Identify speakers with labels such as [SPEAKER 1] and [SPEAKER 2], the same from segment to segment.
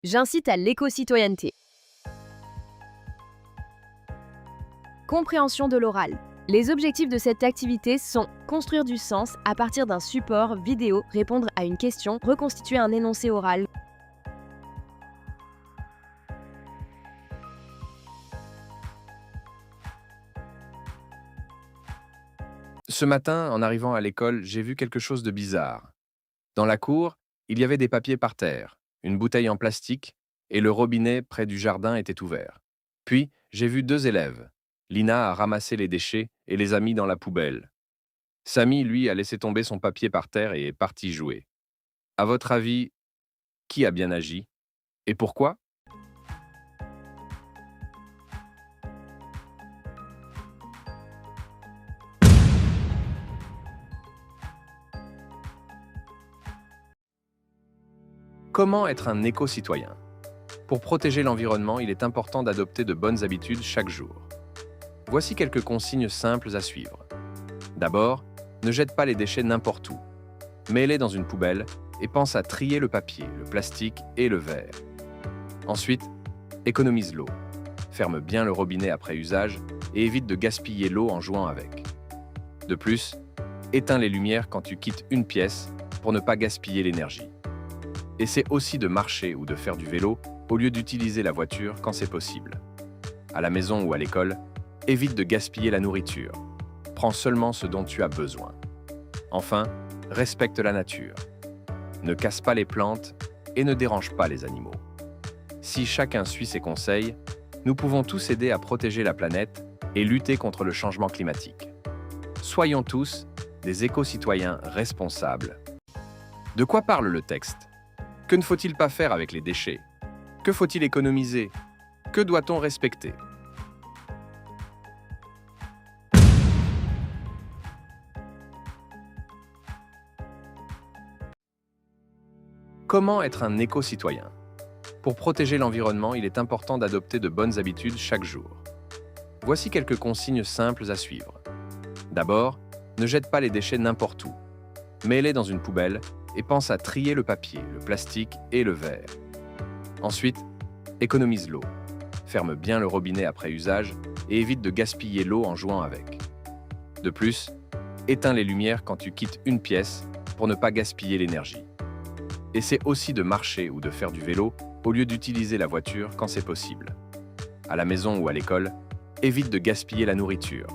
[SPEAKER 1] J'incite à l'éco-citoyenneté. Compréhension de l'oral. Les objectifs de cette activité sont construire du sens à partir d'un support vidéo, répondre à une question, reconstituer un énoncé oral.
[SPEAKER 2] Ce matin, en arrivant à l'école, j'ai vu quelque chose de bizarre. Dans la cour, il y avait des papiers par terre, une bouteille en plastique, et le robinet près du jardin était ouvert. Puis, j'ai vu deux élèves. Lina a ramassé les déchets et les a mis dans la poubelle. Samy, lui, a laissé tomber son papier par terre et est parti jouer. À votre avis, qui a bien agi? Et pourquoi? Comment être un éco-citoyen? Pour protéger l'environnement, il est important d'adopter de bonnes habitudes chaque jour. Voici quelques consignes simples à suivre. D'abord, ne jette pas les déchets n'importe où. Mets-les dans une poubelle et pense à trier le papier, le plastique et le verre. Ensuite, économise l'eau. Ferme bien le robinet après usage et évite de gaspiller l'eau en jouant avec. De plus, éteins les lumières quand tu quittes une pièce pour ne pas gaspiller l'énergie. Essaie aussi de marcher ou de faire du vélo au lieu d'utiliser la voiture quand c'est possible. À la maison ou à l'école, évite de gaspiller la nourriture. Prends seulement ce dont tu as besoin. Enfin, respecte la nature. Ne casse pas les plantes et ne dérange pas les animaux. Si chacun suit ces conseils, nous pouvons tous aider à protéger la planète et lutter contre le changement climatique. Soyons tous des éco-citoyens responsables. De quoi parle le texte? Que ne faut-il pas faire avec les déchets? Que faut-il économiser? Que doit-on respecter? Comment être un éco-citoyen? Pour protéger l'environnement, il est important d'adopter de bonnes habitudes chaque jour. Voici quelques consignes simples à suivre. D'abord, ne jette pas les déchets n'importe où. Mets-les dans une poubelle et pense à trier le papier, le plastique et le verre. Ensuite, économise l'eau. Ferme bien le robinet après usage et évite de gaspiller l'eau en jouant avec. De plus, éteins les lumières quand tu quittes une pièce pour ne pas gaspiller l'énergie. Essaie aussi de marcher ou de faire du vélo au lieu d'utiliser la voiture quand c'est possible. À la maison ou à l'école, évite de gaspiller la nourriture.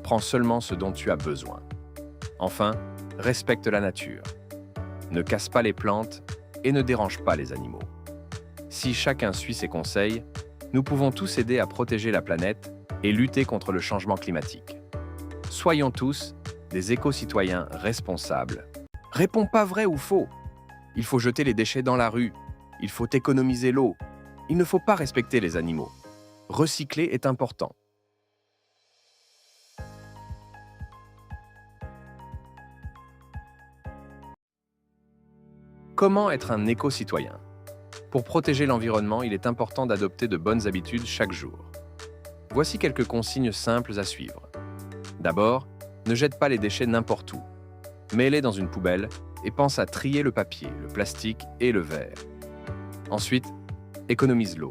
[SPEAKER 2] Prends seulement ce dont tu as besoin. Enfin, respecte la nature. Ne casse pas les plantes et ne dérange pas les animaux. Si chacun suit ces conseils, nous pouvons tous aider à protéger la planète et lutter contre le changement climatique. Soyons tous des éco-citoyens responsables. Réponds pas vrai ou faux. Il faut jeter les déchets dans la rue. Il faut économiser l'eau. Il ne faut pas respecter les animaux. Recycler est important. Comment être un éco-citoyen? Pour protéger l'environnement, il est important d'adopter de bonnes habitudes chaque jour. Voici quelques consignes simples à suivre. D'abord, ne jette pas les déchets n'importe où. Mets-les dans une poubelle et pense à trier le papier, le plastique et le verre. Ensuite, économise l'eau.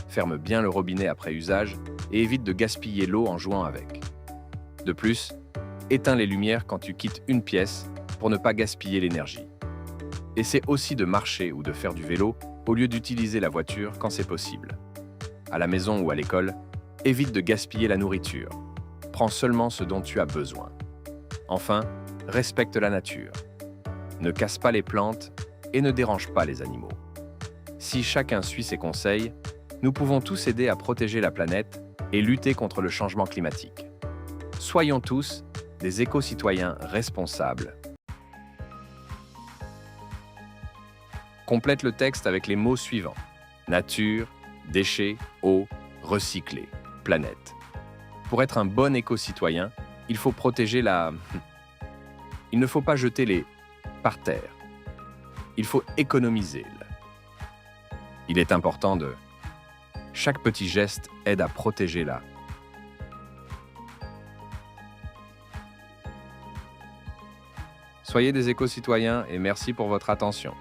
[SPEAKER 2] Ferme bien le robinet après usage et évite de gaspiller l'eau en jouant avec. De plus, éteins les lumières quand tu quittes une pièce pour ne pas gaspiller l'énergie. Essaie aussi de marcher ou de faire du vélo au lieu d'utiliser la voiture quand c'est possible. À la maison ou à l'école, évite de gaspiller la nourriture. Prends seulement ce dont tu as besoin. Enfin, respecte la nature. Ne casse pas les plantes et ne dérange pas les animaux. Si chacun suit ces conseils, nous pouvons tous aider à protéger la planète et lutter contre le changement climatique. Soyons tous des éco-citoyens responsables. Complète le texte avec les mots suivants. Nature, déchets, eau, recycler, planète. Pour être un bon éco-citoyen, il faut protéger la... Il ne faut pas jeter les par terre. Il faut économiser. Il est important de... Chaque petit geste aide à protéger la... Soyez des éco-citoyens et merci pour votre attention.